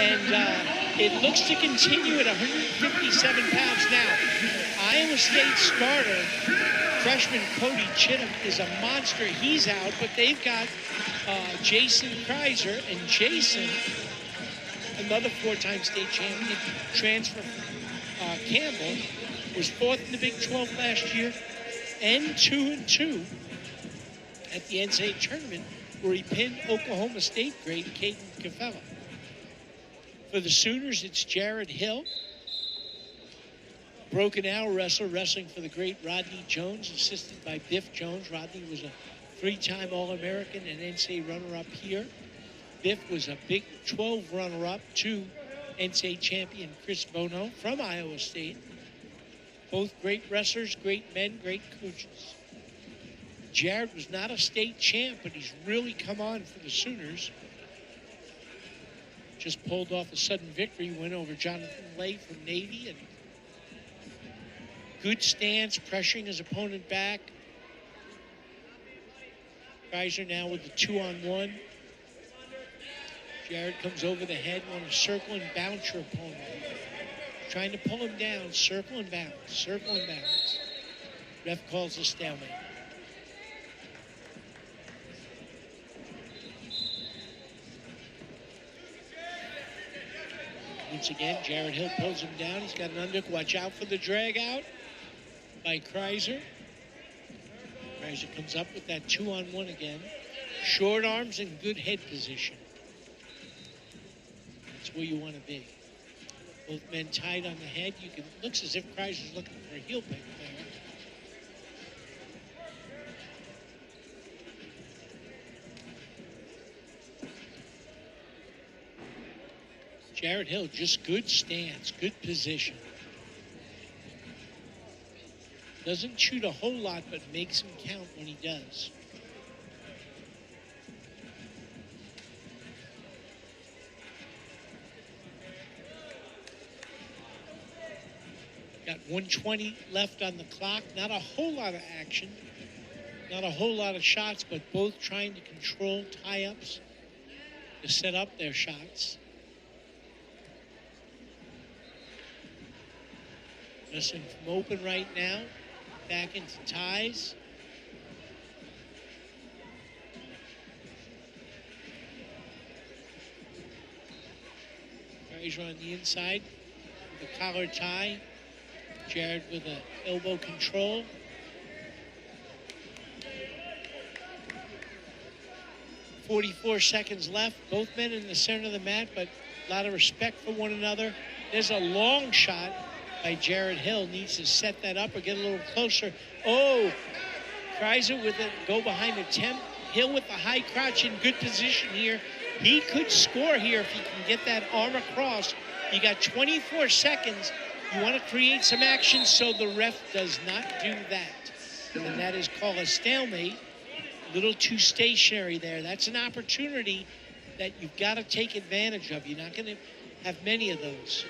And it looks to continue at 157 pounds. Now, Iowa State starter, freshman Cody Chittum, is a monster. He's out, but they've got Jason Kraisser. And Jason, another four-time state champion, transfer from Campbell, was fourth in the Big 12 last year, and 2-2 at the NCAA tournament, where he pinned Oklahoma State great Caden Cafella. For the Sooners, it's Jared Hill, broken arrow wrestler, wrestling for the great Rodney Jones, assisted by Biff Jones. Rodney was a three-time All-American and NCAA runner-up here. Biff was a Big 12 runner-up to NCAA champion Chris Bono from Iowa State. Both great wrestlers, great men, great coaches. Jared was not a state champ, but he's really come on for the Sooners. Just pulled off a sudden victory, win over Jonathan Lay from Navy, and good stance, pressuring his opponent back. Kraisser now with the 2-on-1. Jared comes over the head, want to circle and bounce your opponent. Trying to pull him down, circle and bounce, circle and bounce. Ref calls a stalemate. Once again, Jared Hill pulls him down. He's got an underhook. Watch out for the drag out by Kraisser. Kraisser comes up with that 2-on-1 again. Short arms and good head position. That's where you want to be. Both men tied on the head. Looks as if Kraisser's looking for a heel pick there. Jared Hill, just good stance, good position. Doesn't shoot a whole lot, but makes him count when he does. Got 1:20 left on the clock. Not a whole lot of action. Not a whole lot of shots, but both trying to control tie-ups to set up their shots. Wrestling from open right now. Back into ties. Kraisser on the inside with a collar tie. Jared with an elbow control. .44 seconds left. Both men in the center of the mat, but a lot of respect for one another. There's a long shot by Jared Hill. Needs to set that up or get a little closer. Oh, Kraisser with a go behind attempt. Hill with the high crouch in good position here. He could score here if he can get that arm across. You got 24 seconds. You want to create some action, so the ref does not do that. And that is called a stalemate. A little too stationary there. That's an opportunity that you've got to take advantage of. You're not going to have many of those.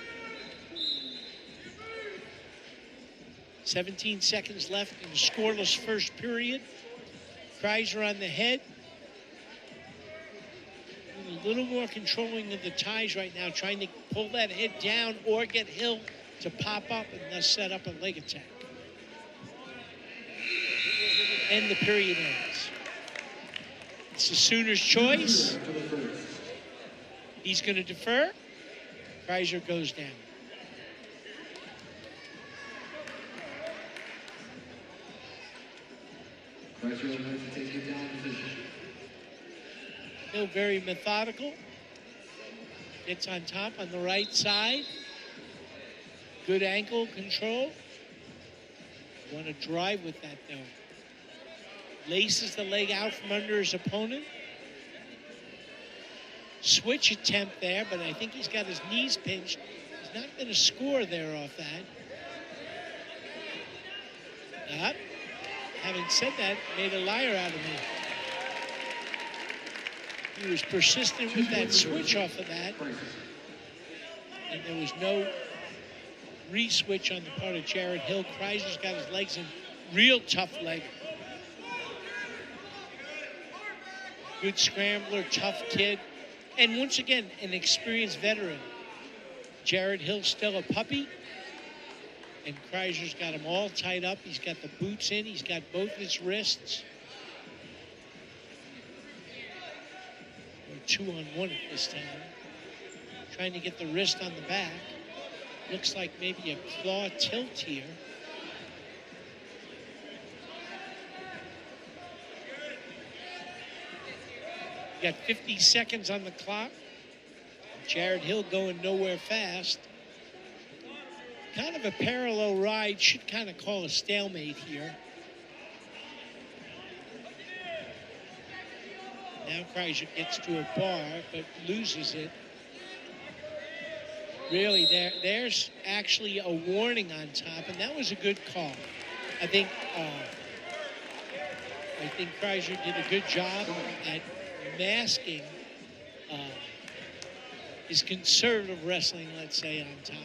17 seconds left in the scoreless first period. Kraisser on the head. A little more controlling of the ties right now, trying to pull that head down or get Hill to pop up and thus set up a leg attack. And the period ends. It's the Sooners' choice. He's going to defer. Kraisser goes down. Hill very methodical. Gets on top on the right side. Good ankle control. Want to drive with that though. Laces the leg out from under his opponent. Switch attempt there, but I think he's got his knees pinched. He's not going to score there off that. Having said that, made a liar out of me. He was persistent with that switch off of that. And there was no re-switch on the part of Jared Hill. Kraisser's got his legs in. Real tough leg. Good scrambler, tough kid. And once again, an experienced veteran. Jared Hill's still a puppy. And Kraisser's got him all tied up. He's got the boots in. He's got both his wrists. We're 2-on-1 at this time. Trying to get the wrist on the back. Looks like maybe a claw tilt here. You got 50 seconds on the clock. Jared Hill going nowhere fast. Kind of a parallel ride. Should kind of call a stalemate here. Now Kraisser gets to a bar, but loses it. Really, there's actually a warning on top, and that was a good call. I think Kraisser did a good job at masking his conservative wrestling, let's say, on top.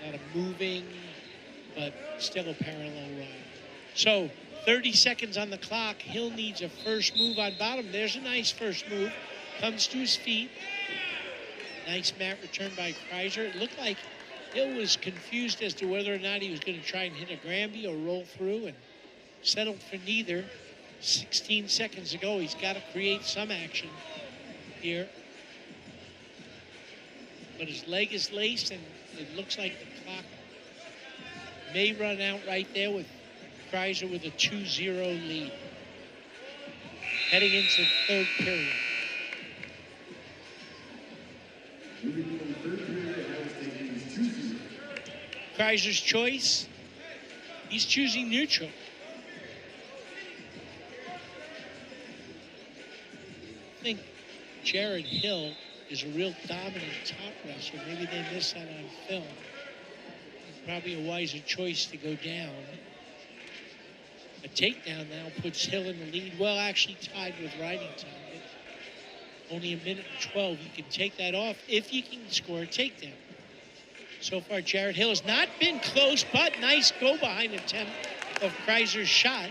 Not a moving, but still a parallel ride. So 30 seconds on the clock. Hill needs a first move on bottom. There's a nice first move. Comes to his feet. Nice mat return by Kraisser. It looked like Hill was confused as to whether or not he was going to try and hit a Granby or roll through, and settled for neither. 16 seconds ago, he's got to create some action here. But his leg is laced, and it looks like the clock may run out right there with Kraisser with a 2-0 lead. Heading into the third period. Kraisser's choice, he's choosing neutral. I think Jared Hill is a real dominant top wrestler. Maybe they missed that on film. Probably a wiser choice to go down. A takedown now puts Hill in the lead. Well, actually tied with riding time. Only a minute and 12. You can take that off if you can score a takedown. So far, Jared Hill has not been close, but nice go-behind attempt of Kraisser's shot.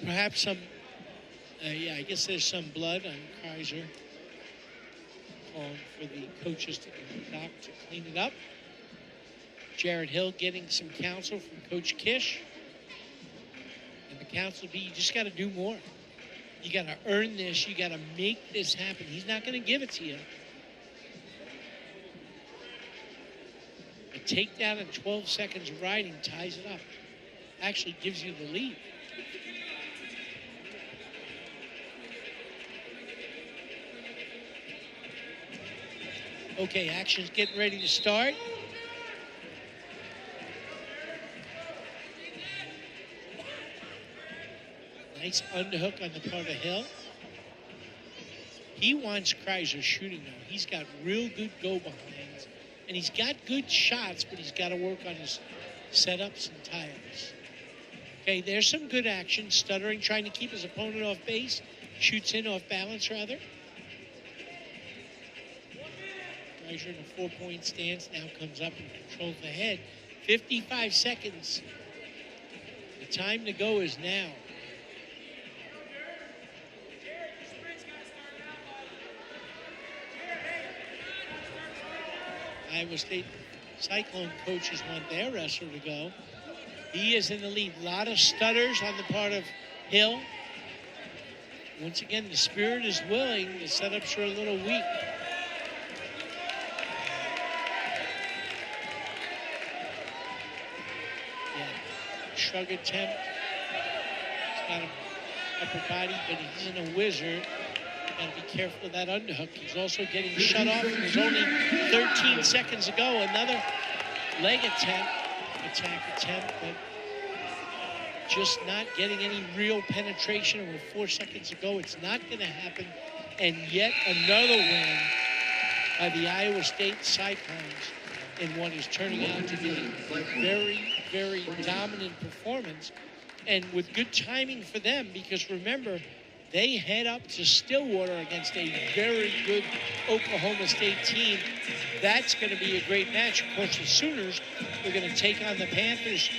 Perhaps some, I guess there's some blood on Kraisser. Calling for the coaches to dock to clean it up. Jared Hill getting some counsel from Coach Kish. And the counsel will be, you just got to do more. You got to earn this. You got to make this happen. He's not going to give it to you. A takedown in 12 seconds riding ties it up. Actually gives you the lead. Okay, action's getting ready to start. Nice underhook on the part of Hill. He wants Kraisser shooting now. He's got real good go-behinds. And he's got good shots, but he's got to work on his setups and tie-ups. Okay, there's some good action. Stuttering, trying to keep his opponent off base. Shoots in off balance, rather. Kraisser in a 4-point stance. Now comes up and controls the head. 55 seconds. The time to go is now. Iowa State Cyclone coaches want their wrestler to go. He is in the lead. A lot of stutters on the part of Hill. Once again, the spirit is willing. The setups are a little weak. Yeah, shrug attempt. He's got an upper body, but he isn't a wizard. Got to be careful of that underhook. He's also getting shut off. It was only 13 seconds ago. Another leg attack attempt, but just not getting any real penetration. Over 4 seconds ago, it's not going to happen. And yet another win by the Iowa State Cyclones in what is turning out to be a very, very dominant performance. And with good timing for them, because remember, They head up to Stillwater against a very good Oklahoma State team. That's going to be a great match. Of course, the Sooners are going to take on the Panthers.